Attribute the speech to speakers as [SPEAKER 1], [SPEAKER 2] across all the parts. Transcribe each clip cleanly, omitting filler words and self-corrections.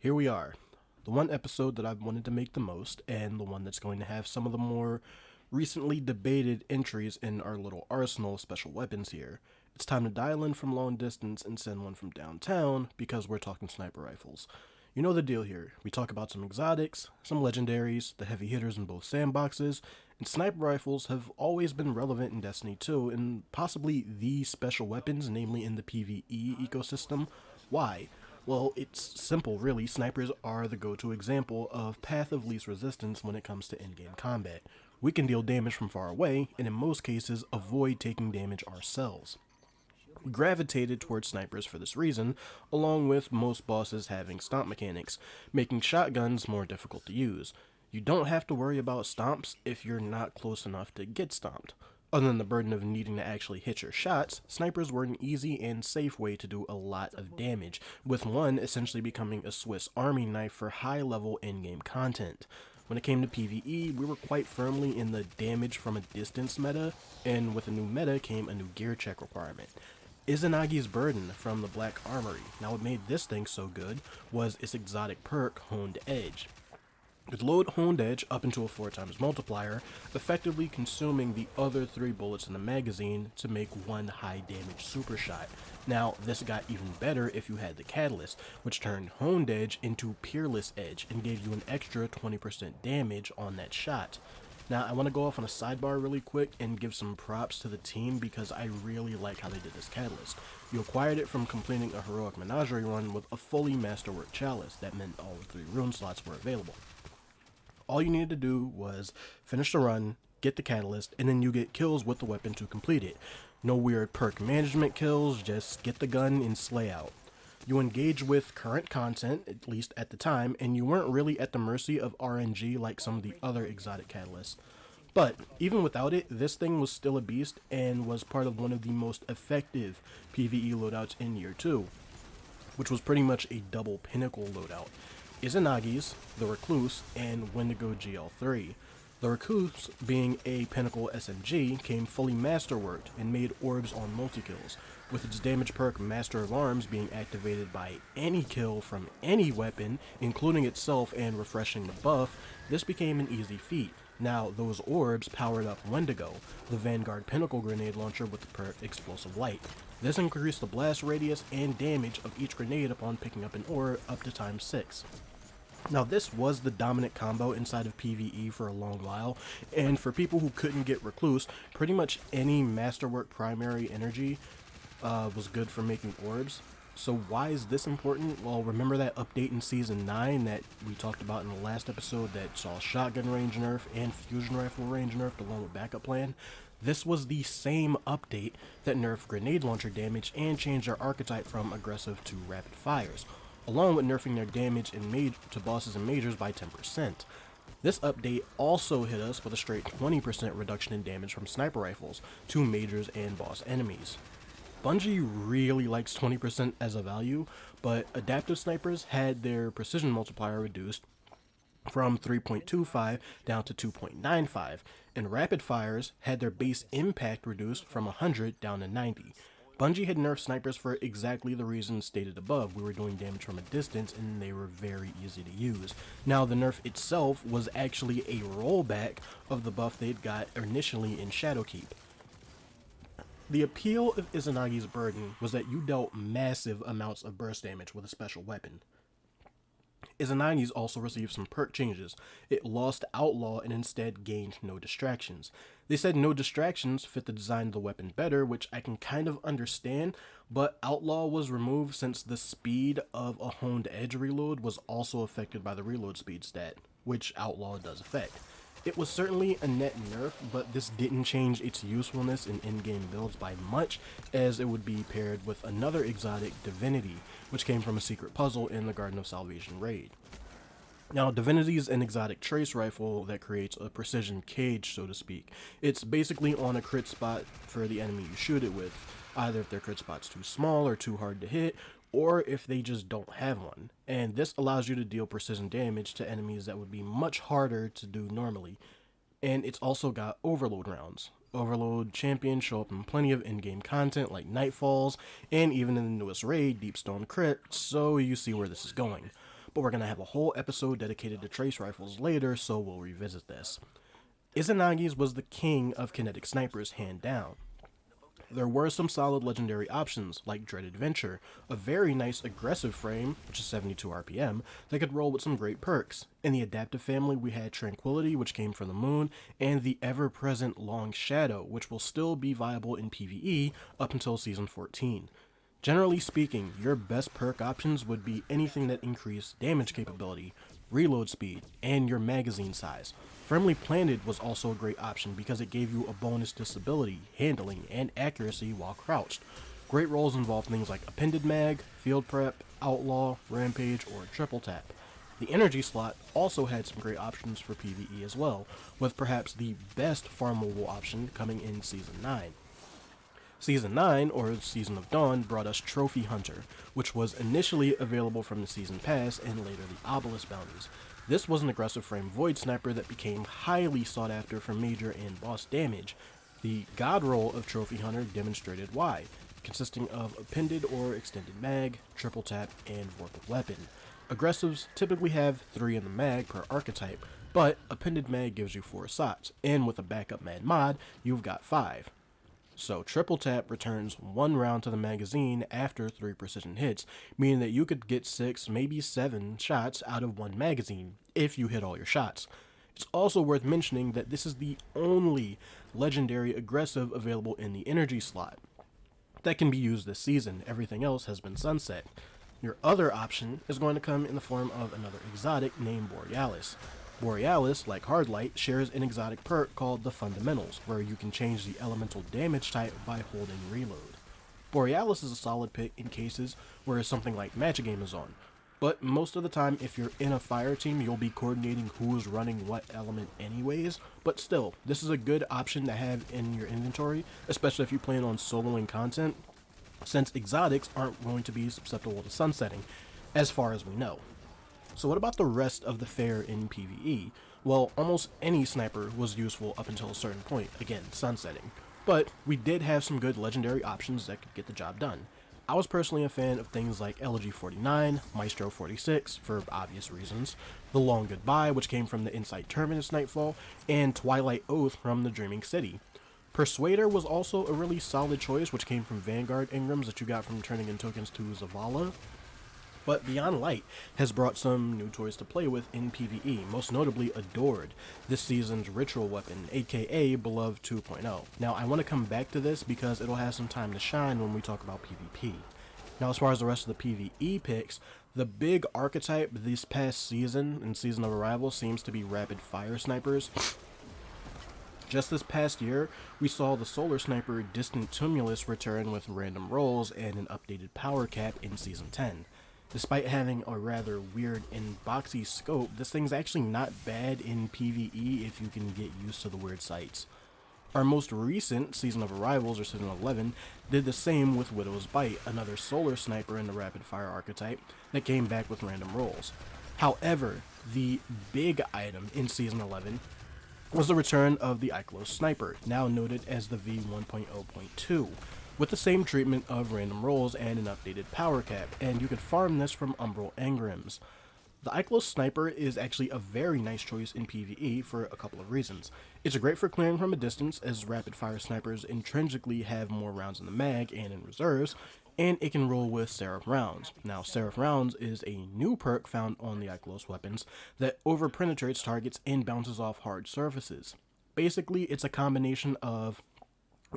[SPEAKER 1] here we are. The one episode that I've wanted to make the most, and the one that's going to have some of the more recently debated entries in our little arsenal of special weapons here. It's time to dial in from long distance and send one from downtown because we're talking sniper rifles. You know the deal here. We talk about some exotics, some legendaries, the heavy hitters in both sandboxes, and sniper rifles have always been relevant in Destiny 2 and possibly the special weapons, namely in the PvE ecosystem. Why? Well, it's simple really. Snipers are the go-to example of path of least resistance when it comes to in-game combat. We can deal damage from far away, and in most cases avoid taking damage ourselves. We gravitated towards snipers for this reason, along with most bosses having stomp mechanics, making shotguns more difficult to use. You don't have to worry about stomps if you're not close enough to get stomped. Other than the burden of needing to actually hit your shots, snipers were an easy and safe way to do a lot of damage, with one essentially becoming a Swiss Army knife for high-level in-game content. When it came to PvE, we were quite firmly in the damage from a distance meta, and with a new meta came a new gear check requirement. Izanagi's Burden from the Black Armory. Now what made this thing so good was its exotic perk, Honed Edge. It load Honed Edge up into a 4x multiplier, effectively consuming the other 3 bullets in the magazine to make one high damage super shot. Now, this got even better if you had the Catalyst, which turned Honed Edge into Peerless Edge and gave you an extra 20% damage on that shot. Now, I want to go off on a sidebar really quick and give some props to the team because I really like how they did this Catalyst. You acquired it from completing a heroic menagerie run with a fully masterwork chalice. That meant all 3 rune slots were available. All you needed to do was finish the run, get the catalyst, and then you get kills with the weapon to complete it. No weird perk management kills, just get the gun and slay out. You engage with current content, at least at the time, and you weren't really at the mercy of RNG like some of the other exotic catalysts. But even without it, this thing was still a beast and was part of one of the most effective PvE loadouts in Year 2, which was pretty much a double pinnacle loadout. Izanagi's, the Recluse, and Wendigo GL3. The Recluse, being a pinnacle SMG, came fully masterworked and made orbs on multi-kills, with its damage perk Master of Arms being activated by any kill from any weapon, including itself, and refreshing the buff. This became an easy feat. Now, those orbs powered up Wendigo, the Vanguard Pinnacle grenade launcher with the perk Explosive Light. This increased the blast radius and damage of each grenade upon picking up an orb up to times 6. Now this was the dominant combo inside of PvE for a long while, and for people who couldn't get Recluse, pretty much any Masterwork primary energy was good for making orbs. So why is this important? Well, remember that update in Season 9 that we talked about in the last episode that saw shotgun range nerf and fusion rifle range nerfed along with backup plan? This was the same update that nerfed grenade launcher damage and changed their archetype from aggressive to rapid fires, along with nerfing their damage to bosses and majors by 10%. This update also hit us with a straight 20% reduction in damage from sniper rifles to majors and boss enemies. Bungie really likes 20% as a value, but adaptive snipers had their precision multiplier reduced from 3.25 down to 2.95, and rapid fires had their base impact reduced from 100 down to 90. Bungie had nerfed snipers for exactly the reasons stated above. We were doing damage from a distance and they were very easy to use. Now the nerf itself was actually a rollback of the buff they'd got initially in Shadowkeep. The appeal of Izanagi's Burden was that you dealt massive amounts of burst damage with a special weapon. Izanagi's also received some perk changes. It lost Outlaw and instead gained No Distractions. They said No Distractions fit the design of the weapon better, which I can kind of understand, but Outlaw was removed since the speed of a Honed Edge reload was also affected by the reload speed stat, which Outlaw does affect. It was certainly a net nerf, but this didn't change its usefulness in in-game builds by much, as it would be paired with another exotic, Divinity, which came from a secret puzzle in the Garden of Salvation raid. Now, Divinity is an exotic trace rifle that creates a precision cage, so to speak. It's basically on a crit spot for the enemy you shoot it with, either if their crit spot's too small or too hard to hit, or if they just don't have one. And this allows you to deal precision damage to enemies that would be much harder to do normally. And it's also got overload rounds. Overload champions show up in plenty of in-game content like Nightfalls, and even in the newest raid, Deepstone Crypt, so you see where this is going. but we're going to have a whole episode dedicated to trace rifles later, so we'll revisit this. Izanagi's was the king of kinetic snipers, hand down. There were some solid legendary options, like Dread Adventure, a very nice aggressive frame, which is 72 RPM, that could roll with some great perks. In the adaptive family, we had Tranquility, which came from the moon, and the ever-present Long Shadow, which will still be viable in PvE up until Season 14. Generally speaking, your best perk options would be anything that increased damage capability, reload speed, and your magazine size. Firmly Planted was also a great option because it gave you a bonus disability, handling, and accuracy while crouched. Great roles involve things like Appended Mag, Field Prep, Outlaw, Rampage, or Triple Tap. The energy slot also had some great options for PvE as well, with perhaps the best farmable option coming in Season 9. Season 9, or Season of Dawn, brought us Trophy Hunter, which was initially available from the Season Pass and later the Obelisk bounties. This was an aggressive frame Void Sniper that became highly sought after for major and boss damage. The God roll of Trophy Hunter demonstrated why, consisting of Appended or Extended Mag, Triple Tap, and Vorpal Weapon. Aggressives typically have 3 in the mag per archetype, but Appended Mag gives you 4 shots, and with a backup mag mod, you've got 5. So Triple Tap returns 1 round to the magazine after 3 precision hits, meaning that you could get 6, maybe 7 shots out of 1 magazine if you hit all your shots. It's also worth mentioning that this is the only legendary aggressive available in the energy slot that can be used this season. Everything else has been sunset. Your other option is going to come in the form of another exotic named Borealis. Borealis, like Hardlight, shares an exotic perk called the Fundamentals, where you can change the elemental damage type by holding reload. Borealis is a solid pick in cases where something like Match Game is on, but most of the time if you're in a fire team you'll be coordinating who's running what element anyways, but still, this is a good option to have in your inventory, especially if you plan on soloing content, since exotics aren't going to be susceptible to sunsetting, as far as we know. So what about the rest of the fare in PvE? Well, almost any sniper was useful up until a certain point, again, sunsetting. But we did have some good legendary options that could get the job done. I was personally a fan of things like Elegy 49, Maestro 46, for obvious reasons, The Long Goodbye, which came from the Insight Terminus Nightfall, and Twilight Oath from the Dreaming City. Persuader was also a really solid choice, which came from Vanguard Engrams that you got from turning in tokens to Zavala. But Beyond Light has brought some new toys to play with in PvE, most notably Adored, this season's ritual weapon, aka Beloved 2.0. Now, I want to come back to this because it'll have some time to shine when we talk about PvP. Now, as far as the rest of the PvE picks, the big archetype this past season, in Season of Arrival, seems to be Rapid Fire Snipers. Just this past year, we saw the Solar Sniper Distant Tumulus return with random rolls and an updated power cap in Season 10. Despite having a rather weird and boxy scope, this thing's actually not bad in PvE if you can get used to the weird sights. Our most recent Season of Arrivals, or Season 11, did the same with Widow's Bite, another solar sniper in the rapid fire archetype that came back with random rolls. However, the big item in Season 11 was the return of the Iclos Sniper, now noted as the V1.0.2. with the same treatment of random rolls and an updated power cap, and you can farm this from Umbral Engrams. The Iclos Sniper is actually a very nice choice in PvE for a couple of reasons. It's great for clearing from a distance, as rapid fire snipers intrinsically have more rounds in the mag and in reserves, and it can roll with Seraph Rounds. Now, Seraph Rounds is a new perk found on the Iclos weapons that over-penetrates targets and bounces off hard surfaces. Basically, it's a combination of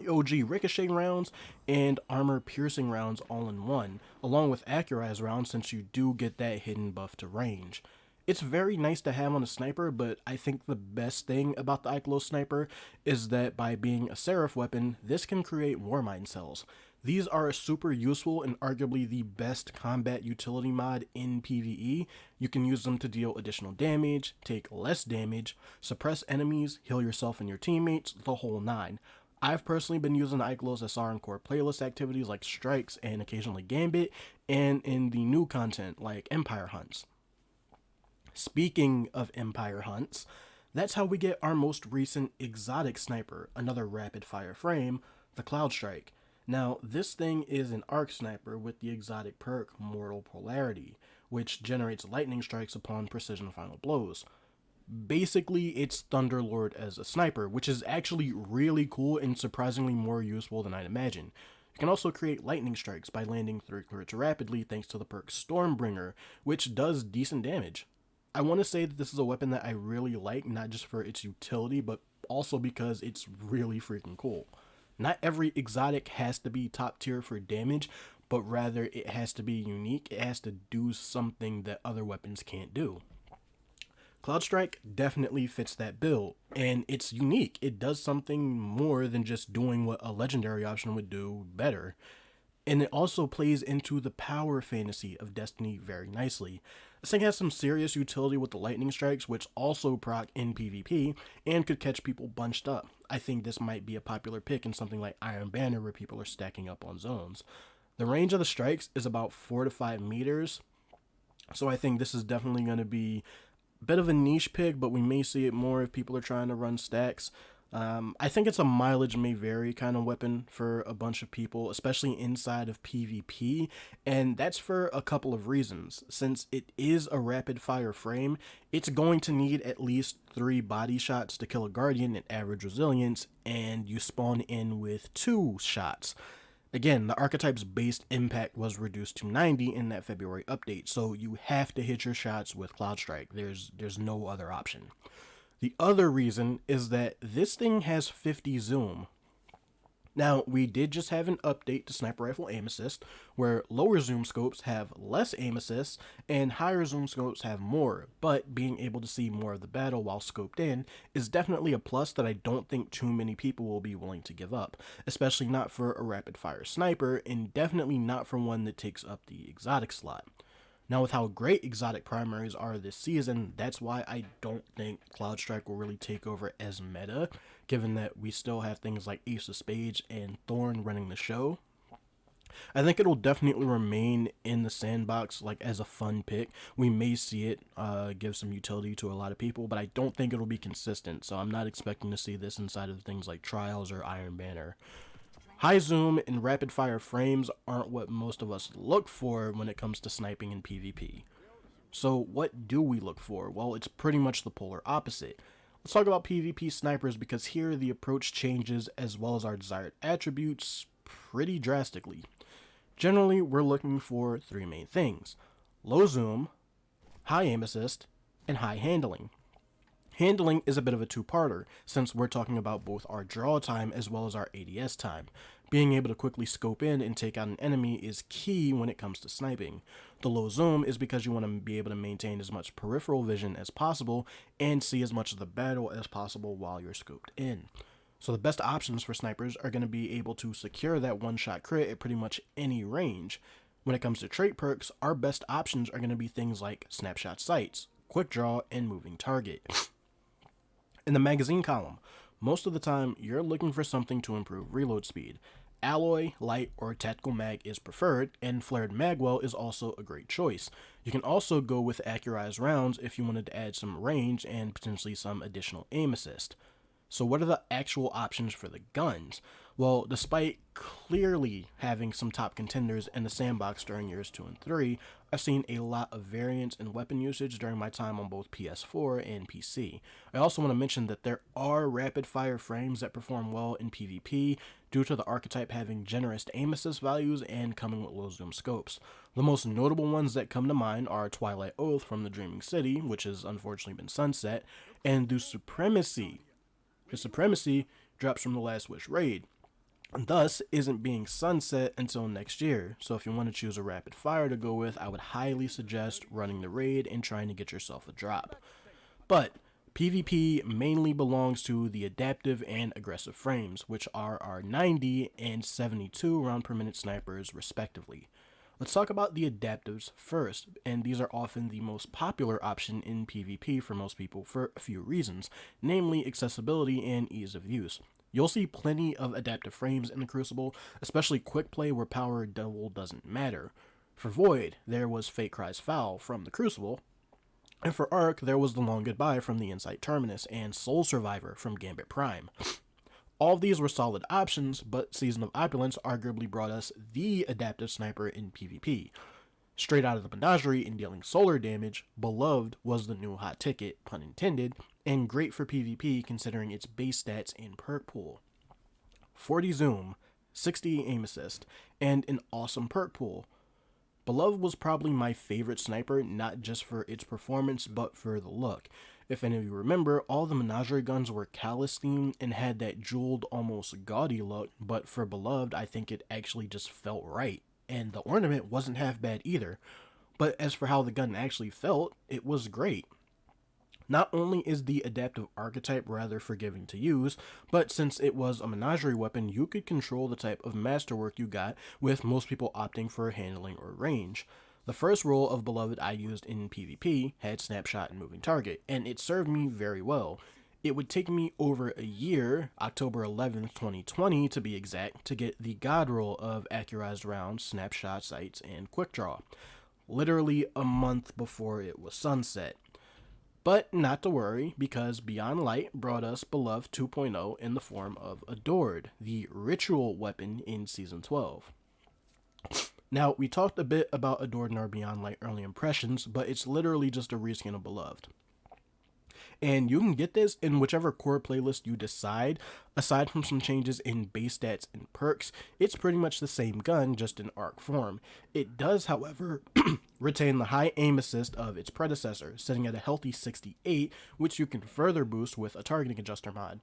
[SPEAKER 1] OG ricochet rounds and armor piercing rounds all in one, along with accurized rounds since you do get that hidden buff to range. It's very nice to have on a sniper, but I think the best thing about the Iclos Sniper is that by being a Seraph weapon, this can create Warmind cells. These are super useful and arguably the best combat utility mod in PvE. You can use them to deal additional damage, take less damage, suppress enemies, heal yourself and your teammates, the whole 9. I've personally been using the Iclos SR in core playlist activities like Strikes and occasionally Gambit, and in the new content like Empire Hunts. Speaking of Empire Hunts, that's how we get our most recent exotic sniper, another rapid fire frame, the Cloud Strike. Now, this thing is an arc sniper with the exotic perk Mortal Polarity, which generates lightning strikes upon precision final blows. Basically, it's Thunderlord as a sniper, which is actually really cool and surprisingly more useful than I'd imagine. You can also create lightning strikes by landing turrets rapidly thanks to the perk Stormbringer, which does decent damage. I want to say that this is a weapon that I really like, not just for its utility, but also because it's really freaking cool. Not every exotic has to be top tier for damage, but rather it has to be unique. It has to do something that other weapons can't do. Cloud Strike definitely fits that bill, and it's unique. It does something more than just doing what a legendary option would do better. And it also plays into the power fantasy of Destiny very nicely. This thing has some serious utility with the lightning strikes, which also proc in PvP and could catch people bunched up. I think this might be a popular pick in something like Iron Banner where people are stacking up on zones. The range of the strikes is about 4 to 5 meters, so I think this is definitely going to be a bit of a niche pick, but we may see it more if people are trying to run stacks. I think it's a mileage may vary kind of weapon for a bunch of people, especially inside of PvP, and that's for a couple of reasons. Since it is a rapid fire frame, it's going to need at least 3 body shots to kill a guardian at average resilience, and you spawn in with 2 shots. Again, the archetype's based impact was reduced to 90 in that February update, so you have to hit your shots with Cloud Strike. There's no other option. The other reason is that this thing has 50 zoom. Now, we did just have an update to Sniper Rifle Aim Assist, where lower zoom scopes have less aim assists, and higher zoom scopes have more, but being able to see more of the battle while scoped in is definitely a plus that I don't think too many people will be willing to give up, especially not for a rapid fire sniper, and definitely not for one that takes up the exotic slot. Now, with how great exotic primaries are this season, that's why I don't think Cloud Strike will really take over as meta, given that we still have things like Ace of Spades and Thorn running the show. I think it'll definitely remain in the sandbox like as a fun pick. We may see it give some utility to a lot of people, but I don't think it'll be consistent, so I'm not expecting to see this inside of things like Trials or Iron Banner. High zoom and rapid fire frames aren't what most of us look for when it comes to sniping in PvP. So what do we look for? Well, it's pretty much the polar opposite. Let's talk about PvP snipers because here the approach changes as well as our desired attributes pretty drastically. Generally, we're looking for 3 main things: low zoom, high aim assist, and high handling. Handling is a bit of a two-parter, since we're talking about both our draw time as well as our ADS time. Being able to quickly scope in and take out an enemy is key when it comes to sniping. The low zoom is because you want to be able to maintain as much peripheral vision as possible and see as much of the battle as possible while you're scoped in. So the best options for snipers are going to be able to secure that one-shot crit at pretty much any range. When it comes to trait perks, our best options are going to be things like snapshot sights, quick draw, and moving target. In the magazine column, most of the time you're looking for something to improve reload speed. Alloy, light, or tactical mag is preferred, and flared magwell is also a great choice. You can also go with accurized rounds if you wanted to add some range and potentially some additional aim assist. So what are the actual options for the guns? Well, despite clearly having some top contenders in the sandbox during years 2 and 3, I've seen a lot of variance in weapon usage during my time on both PS4 and PC. I also want to mention that there are rapid fire frames that perform well in PvP due to the archetype having generous aim assist values and coming with low zoom scopes. The most notable ones that come to mind are Twilight Oath from the Dreaming City, which has unfortunately been sunset, and the Supremacy. The Supremacy drops from the Last Wish raid, and thus isn't being sunset until next year. So if you want to choose a rapid fire to go with, I would highly suggest running the raid and trying to get yourself a drop. But PvP mainly belongs to the adaptive and aggressive frames, which are our 90 and 72 round per minute snipers respectively. Let's talk about the adaptives first, and these are often the most popular option in PvP for most people for a few reasons, namely accessibility and ease of use. You'll see plenty of adaptive frames in the Crucible, especially quick play where power double doesn't matter. For Void, there was Fate Cries Foul from the Crucible, and for Arc, there was The Long Goodbye from the Insight Terminus and Soul Survivor from Gambit Prime. All of these were solid options, but Season of Opulence arguably brought us the adaptive sniper in PvP. Straight out of the menagerie and dealing solar damage, Beloved was the new hot ticket, pun intended, and great for PvP considering its base stats and perk pool. 40 zoom, 60 aim assist, and an awesome perk pool. Beloved was probably my favorite sniper, not just for its performance, but for the look. If any of you remember, all the menagerie guns were Callus themed and had that jeweled, almost gaudy look, but for Beloved, I think it actually just felt right. And the ornament wasn't half bad either. But as for how the gun actually felt, it was great. Not only is the adaptive archetype rather forgiving to use, but since it was a menagerie weapon, you could control the type of masterwork you got, with most people opting for handling or range. The first role of Beloved I used in PvP had snapshot and moving target, and it served me very well. It would take me over a year, October 11th, 2020 to be exact, to get the god roll of accurized rounds, snapshot sights, and quick draw. Literally a month before it was sunset. But not to worry, because Beyond Light brought us Beloved 2.0 in the form of Adored, the ritual weapon in Season 12. Now, we talked a bit about Adored in our Beyond Light early impressions, but it's literally just a reskin of Beloved. And you can get this in whichever core playlist you decide. Aside from some changes in base stats and perks, it's pretty much the same gun, just in arc form. It does, however, retain the high aim assist of its predecessor, sitting at a healthy 68, which you can further boost with a targeting adjuster mod.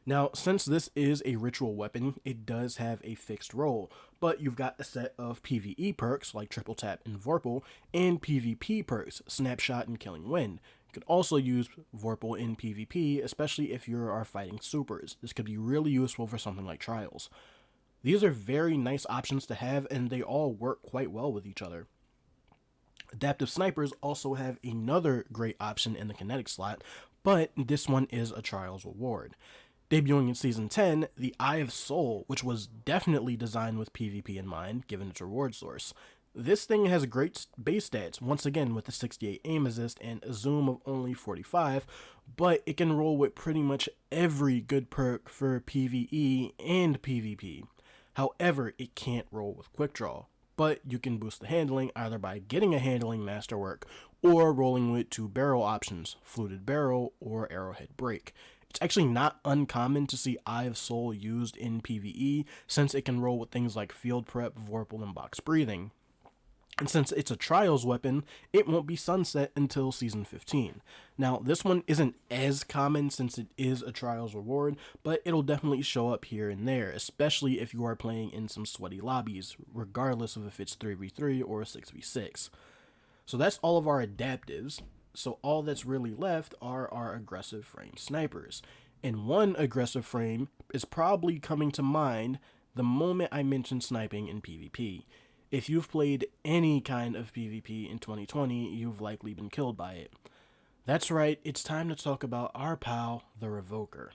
[SPEAKER 1] Now, since this is a ritual weapon, it does have a fixed role, but you've got a set of PvE perks like Triple Tap and Vorpal, and PvP perks, Snapshot and Killing Wind. You could also use Vorpal in PvP, especially if you are fighting supers. This could be really useful for something like Trials. These are very nice options to have, and they all work quite well with each other. Adaptive snipers also have another great option in the kinetic slot, but this one is a Trials reward. Debuting in Season 10, the Eye of Soul, which was definitely designed with PvP in mind, given its reward source. This thing has great base stats, once again with a 68 aim assist and a zoom of only 45, but it can roll with pretty much every good perk for PvE and PvP. However, it can't roll with quick draw, but you can boost the handling either by getting a handling masterwork or rolling with two barrel options, fluted barrel or arrowhead break. It's actually not uncommon to see Eye of Soul used in PvE, since it can roll with things like field prep, Vorpal, and box breathing. And since it's a Trials weapon, it won't be sunset until Season 15. Now, this one isn't as common since it is a Trials reward, but it'll definitely show up here and there, especially if you are playing in some sweaty lobbies, regardless of if it's 3v3 or 6v6. So that's all of our adaptives. So all that's really left are our aggressive frame snipers. And one aggressive frame is probably coming to mind the moment I mention sniping in PvP. If you've played any kind of PvP in 2020, you've likely been killed by it. That's right, it's time to talk about our pal, the Revoker.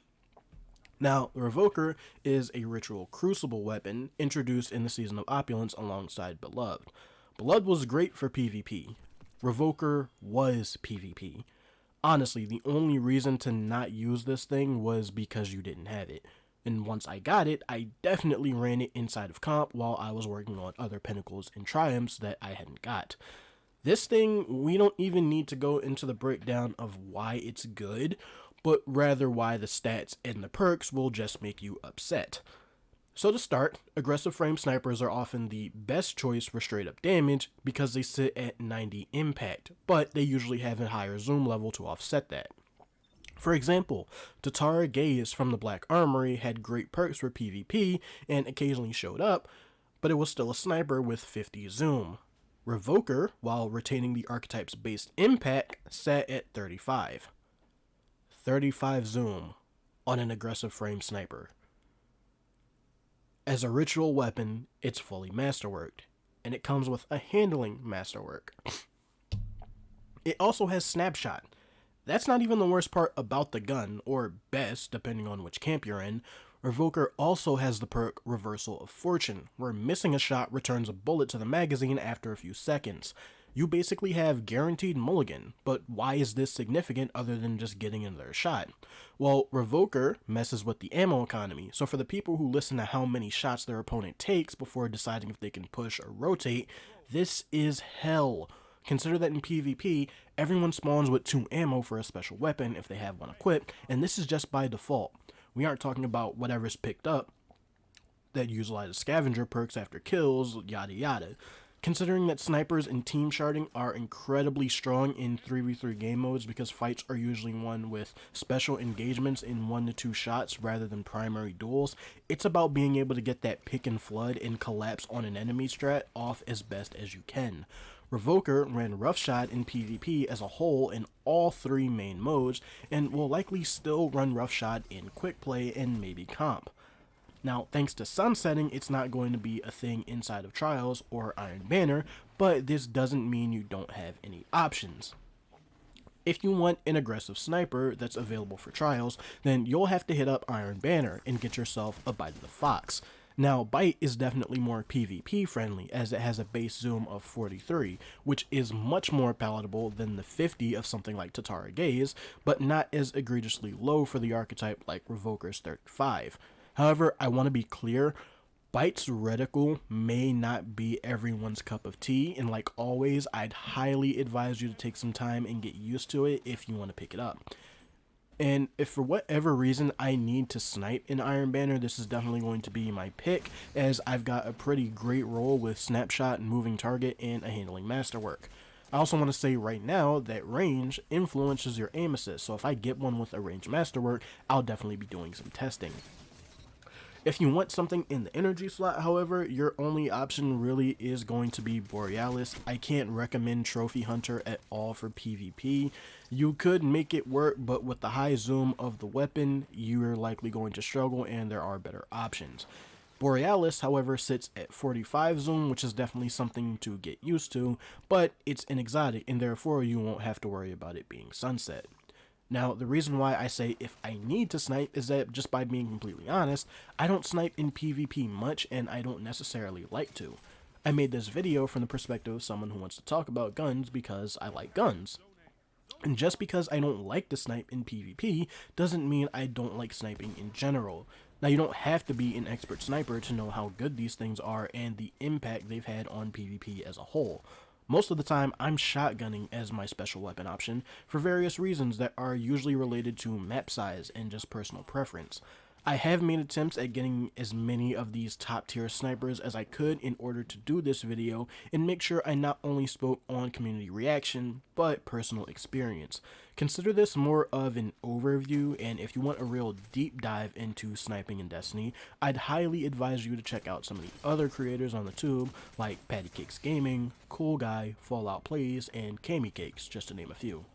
[SPEAKER 1] Now, the Revoker is a ritual crucible weapon introduced in the Season of Opulence alongside Beloved. Beloved was great for PvP. Revoker was PvP. Honestly, the only reason to not use this thing was because you didn't have it. And once I got it, I definitely ran it inside of comp while I was working on other pinnacles and triumphs that I hadn't got. This thing, we don't even need to go into the breakdown of why it's good, but rather why the stats and the perks will just make you upset. So to start, aggressive frame snipers are often the best choice for straight up damage because they sit at 90 impact, but they usually have a higher zoom level to offset that. For example, Tatara Gaze from the Black Armory had great perks for PvP and occasionally showed up, but it was still a sniper with 50 zoom. Revoker, while retaining the archetype's base impact, sat at 35. 35 zoom on an aggressive frame sniper. As a ritual weapon, it's fully masterworked, and it comes with a handling masterwork. It also has snapshot. That's not even the worst part about the gun, or best, depending on which camp you're in. Revoker also has the perk Reversal of Fortune, where missing a shot returns a bullet to the magazine after a few seconds. You basically have guaranteed mulligan, but why is this significant other than just getting another shot? Well, Revoker messes with the ammo economy, so for the people who listen to how many shots their opponent takes before deciding if they can push or rotate, this is hell. Consider that in PvP, everyone spawns with 2 ammo for a special weapon if they have one equipped, and this is just by default. We aren't talking about whatever's picked up that utilize scavenger perks after kills, yada yada. Considering that snipers and team sharding are incredibly strong in 3v3 game modes because fights are usually won with special engagements in 1 to 2 shots rather than primary duels, it's about being able to get that pick and flood and collapse on an enemy strat off as best as you can. Revoker ran Roughshod in PvP as a whole in all 3 main modes, and will likely still run Roughshod in quick play and maybe comp. Now, thanks to sunsetting, it's not going to be a thing inside of Trials or Iron Banner, but this doesn't mean you don't have any options. If you want an aggressive sniper that's available for Trials, then you'll have to hit up Iron Banner and get yourself a Bite of the Fox. Now, Bite is definitely more PvP friendly as it has a base zoom of 43, which is much more palatable than the 50 of something like Tatara Gaze, but not as egregiously low for the archetype like Revoker's 35. However, I want to be clear, Bite's reticle may not be everyone's cup of tea, and like always, I'd highly advise you to take some time and get used to it if you want to pick it up. And if for whatever reason I need to snipe in Iron Banner, this is definitely going to be my pick, as I've got a pretty great role with Snapshot, Moving Target, and a Handling Masterwork. I also want to say right now that range influences your aim assist, so if I get one with a range Masterwork, I'll definitely be doing some testing. If you want something in the energy slot, however, your only option really is going to be Borealis. I can't recommend Trophy Hunter at all for PvP. You could make it work, but with the high zoom of the weapon, you're likely going to struggle and there are better options. Borealis, however, sits at 45 zoom, which is definitely something to get used to, but it's an exotic and therefore you won't have to worry about it being sunset. Now, the reason why I say if I need to snipe is that, just by being completely honest, I don't snipe in PvP much and I don't necessarily like to. I made this video from the perspective of someone who wants to talk about guns because I like guns. And just because I don't like to snipe in PvP doesn't mean I don't like sniping in general. Now, you don't have to be an expert sniper to know how good these things are and the impact they've had on PvP as a whole. Most of the time, I'm shotgunning as my special weapon option for various reasons that are usually related to map size and just personal preference. I have made attempts at getting as many of these top tier snipers as I could in order to do this video and make sure I not only spoke on community reaction, but personal experience. Consider this more of an overview, and if you want a real deep dive into sniping in Destiny, I'd highly advise you to check out some of the other creators on the tube like Patty Cakes Gaming, Cool Guy, Fallout Plays, and Kami Cakes, just to name a few.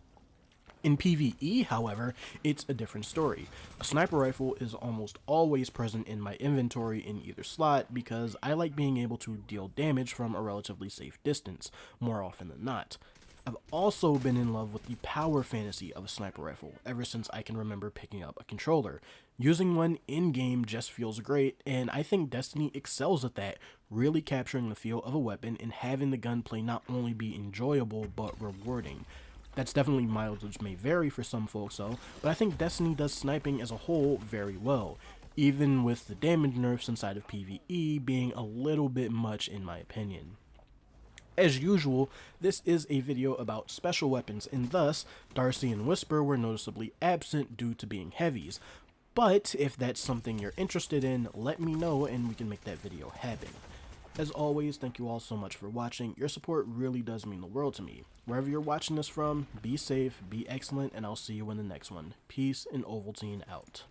[SPEAKER 1] In PvE, however, it's a different story. A sniper rifle is almost always present in my inventory in either slot because I like being able to deal damage from a relatively safe distance, more often than not. I've also been in love with the power fantasy of a sniper rifle ever since I can remember picking up a controller. Using one in-game just feels great, and I think Destiny excels at that, really capturing the feel of a weapon and having the gunplay not only be enjoyable but rewarding. That's definitely mileage may vary for some folks though, but I think Destiny does sniping as a whole very well, even with the damage nerfs inside of PvE being a little bit much in my opinion. As usual, this is a video about special weapons, and thus, Darcy and Whisper were noticeably absent due to being heavies. But if that's something you're interested in, let me know and we can make that video happen. As always, thank you all so much for watching. Your support really does mean the world to me. Wherever you're watching this from, be safe, be excellent, and I'll see you in the next one. Peace and Ovaltine out.